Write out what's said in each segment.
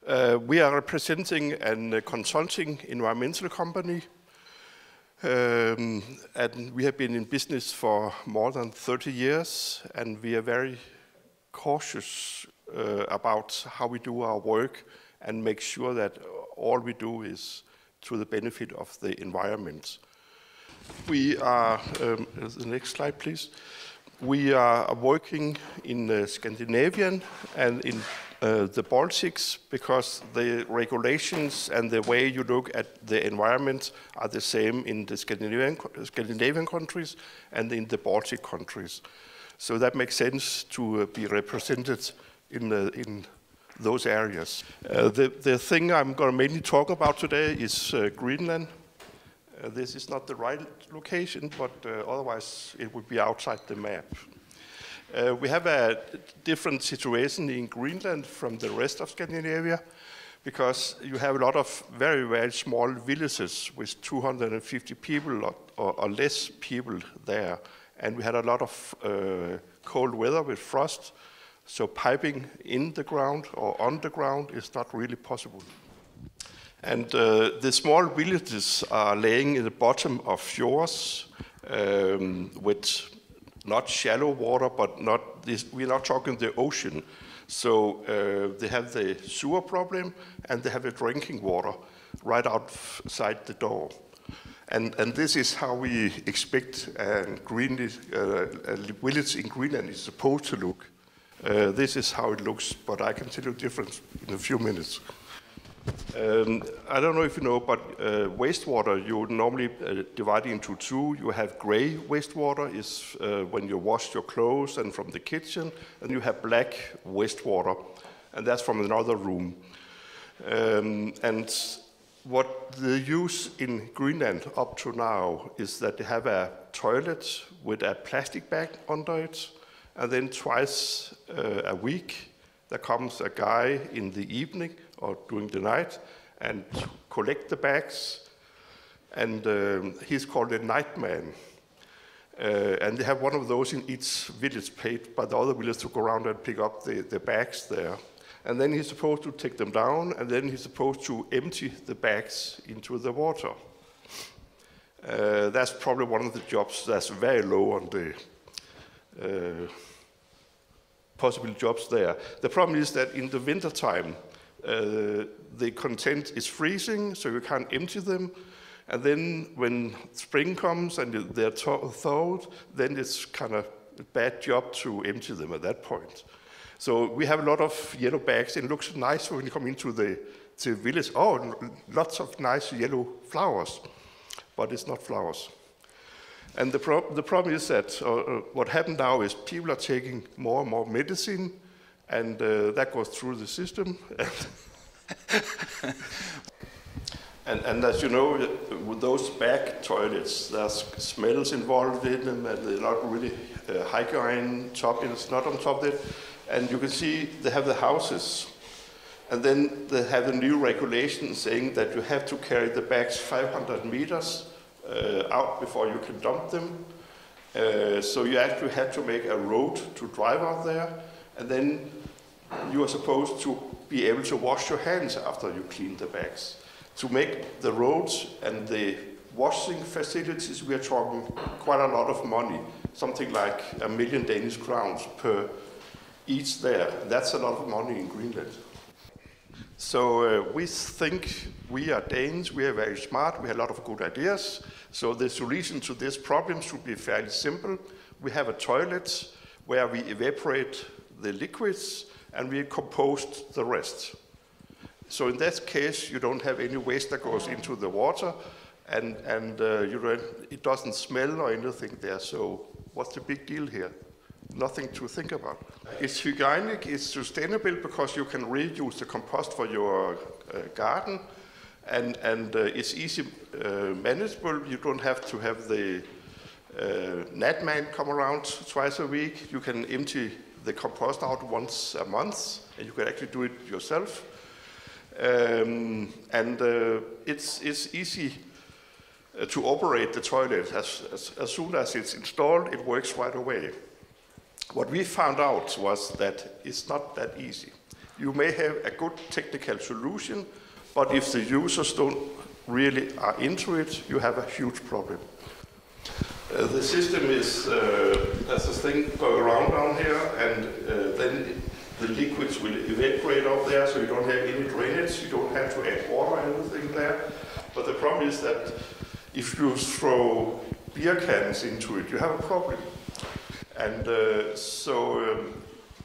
We are representing a consulting environmental company, and we have been in business for more than 30 years, and we are very cautious about how we do our work and make sure that all we do is to the benefit of the environment. We are, the next slide please. We are working in Scandinavian and in the Baltics because the regulations and the way you look at the environment are the same in the Scandinavian countries and in the Baltic countries. So that makes sense to be represented in those areas. The thing I'm going to mainly talk about today is Greenland. This is not the right location, but otherwise it would be outside the map. We have a different situation in Greenland from the rest of Scandinavia because you have a lot of very, very small villages with 250 people or less people there. And we had a lot of cold weather with frost, so piping in the ground or on the ground is not really possible. And the small villages are laying in the bottom of fjords with not shallow water, but not this, we're not talking the ocean. So they have the sewer problem and they have the drinking water right outside the door. And this is how we expect a village in Greenland is supposed to look. This is how it looks, but I can tell you the difference in a few minutes. I don't know if you know, but wastewater, you normally divide it into two. You have gray wastewater, is when you wash your clothes and from the kitchen, and you have black wastewater, and that's from another room. And what they use in Greenland up to now is that they have a toilet with a plastic bag under it, and then twice a week there comes a guy in the evening or during the night and collect the bags, and he's called a nightman. And they have one of those in each village paid by the other village to go around and pick up the bags there. And then he's supposed to take them down, and then he's supposed to empty the bags into the water. That's probably one of the jobs that's very low on the possible jobs there. The problem is that in the wintertime, the content is freezing, so you can't empty them. And then when spring comes and they're thawed, then it's kind of a bad job to empty them at that point. So we have a lot of yellow bags, and it looks nice when you come into the village. Oh, lots of nice yellow flowers, but it's not flowers. And the problem is that what happened now is people are taking more and more medicine, and that goes through the system. And as you know, with those bag toilets, there's smells involved in them, and they're not really hygiene top. It's not on top of it. And you can see they have the houses. And then they have a new regulation saying that you have to carry the bags 500 meters out before you can dump them. So you actually have to make a road to drive out there. And then you are supposed to be able to wash your hands after you clean the bags. To make the roads and the washing facilities, we are talking quite a lot of money, something like 1 million Danish crowns per each there. That's a lot of money in Greenland. So we think we are Danes, we are very smart, we have a lot of good ideas. So the solution to this problem should be fairly simple. We have a toilet where we evaporate the liquids and we compost the rest. So in that case, you don't have any waste that goes into the water, and it doesn't smell or anything there. So what's the big deal here? Nothing to think about. It's hygienic, it's sustainable because you can reuse the compost for your garden, and it's easy manageable. You don't have to have the netman come around twice a week. You can empty the compost out once a month, and you can actually do it yourself. It's easy to operate the toilet. As soon as it's installed, it works right away. What we found out was that it's not that easy. you may have a good technical solution, but if the users don't really are into it, you have a huge problem. The system is, there's a thing going around down here, and then the liquids will evaporate up there, so you don't have any drainage, you don't have to add water or anything there. But the problem is that if you throw beer cans into it, you have a problem. And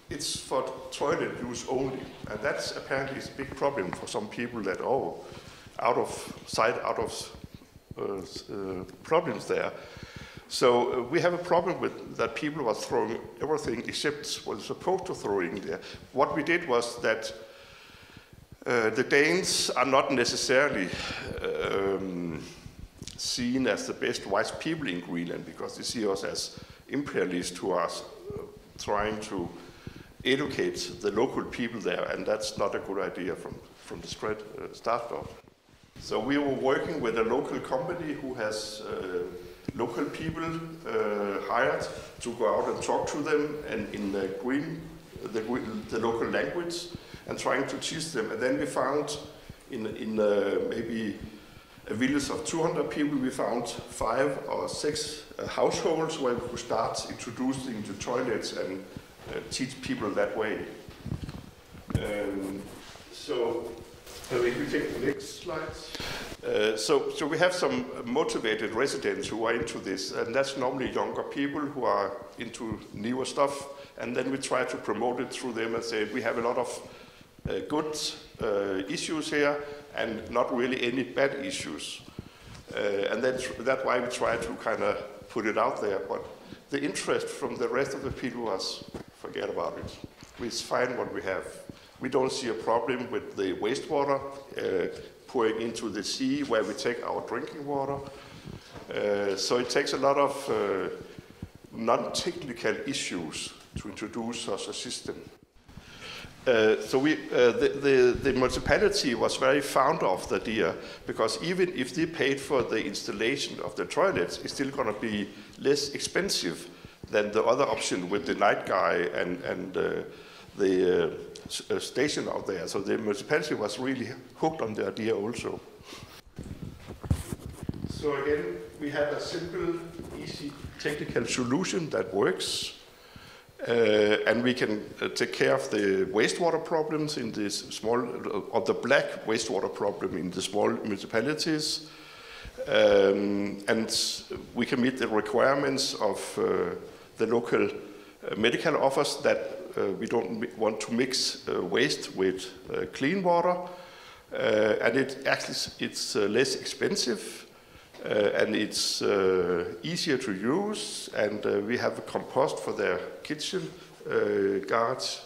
it's for toilet use only. And that's apparently a big problem for some people that, out of sight, out of problems there. So we have a problem with that people are throwing everything except what they're supposed to throw in there. What we did was that the Danes are not necessarily seen as the best wise people in Greenland because they see us as imperialists who are trying to educate the local people there, and that's not a good idea from the start off. So we were working with a local company who has local people hired to go out and talk to them and in the local language and trying to teach them. And then we found in maybe a village of 200 people, we found 5 or 6 households where we could start introducing the toilets and teach people that way. So we take the next slides. So we have some motivated residents who are into this, and that's normally younger people who are into newer stuff, and then we try to promote it through them and say we have a lot of good issues here and not really any bad issues. And that's why we try to kind of put it out there, but the interest from the rest of the people was, forget about it. We find what we have. We don't see a problem with the wastewater pouring into the sea where we take our drinking water. So it takes a lot of non-technical issues to introduce such a system. So the municipality was very fond of the idea because even if they paid for the installation of the toilets, it's still going to be less expensive than the other option with the night guy and the station out there. So the municipality was really hooked on the idea also. So again, we have a simple, easy technical solution that works. And we can take care of the wastewater problems in this small, or the black wastewater problem in the small municipalities. And we can meet the requirements of the local medical office that we don't want to mix waste with clean water. And it's less expensive. And it's easier to use, and we have a compost for their kitchen gardens.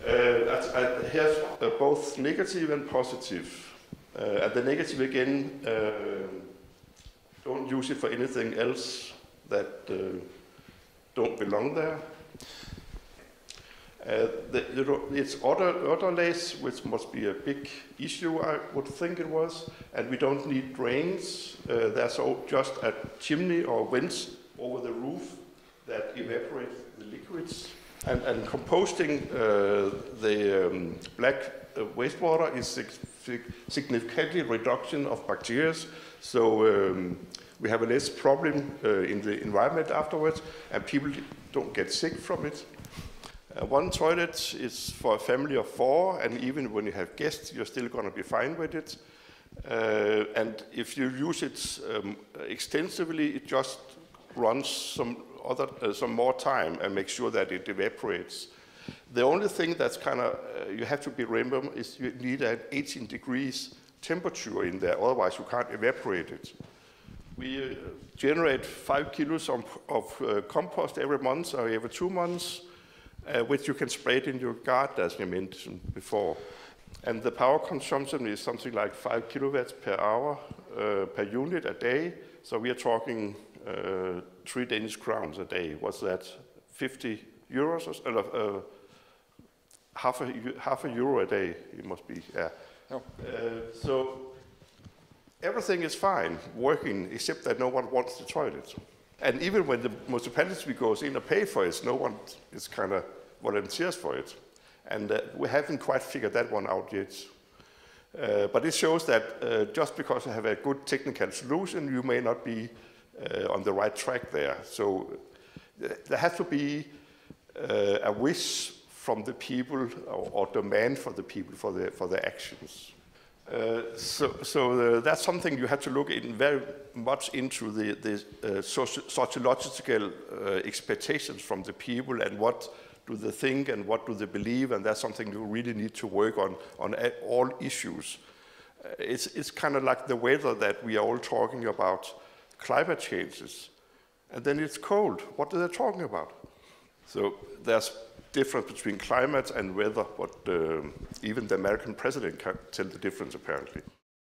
I have both negative and positive. And the negative again, don't use it for anything else that don't belong there. It's odorless, which must be a big issue, I would think it was, and we don't need drains. There's just a chimney or vents over the roof that evaporate the liquids. And composting the black wastewater is significantly reduction of bacteria, so we have a less problem in the environment afterwards, and people don't get sick from it. One toilet is for a family of 4, and even when you have guests, you're still going to be fine with it. And if you use it extensively, it just runs some more time and makes sure that it evaporates. The only thing that's kind of you have to be remember is you need an 18 degrees temperature in there, otherwise you can't evaporate it. We generate 5 kilos of compost every month or every 2 months. Which you can spray in your garden, as you mentioned before. And the power consumption is something like 5 kilowatts per hour per unit a day. So we are talking 3 Danish crowns a day. What's that? 50 euros or half a euro a day, it must be. Yeah. Oh. So everything is fine, working, except that no one wants the toilet. And even when the municipality goes in and pay for it, no one is kind of volunteers for it. And we haven't quite figured that one out yet. But it shows that just because you have a good technical solution, you may not be on the right track there. So there has to be a wish from the people or demand for the people for their actions. So that's something you have to look in very much into the sociological expectations from the people and what do they think and what do they believe, and that's something you really need to work on all issues. It's kind of like the weather that we are all talking about, climate changes, and then it's cold. What are they talking about? So there's difference between climate and weather, but even the American president can tell the difference apparently.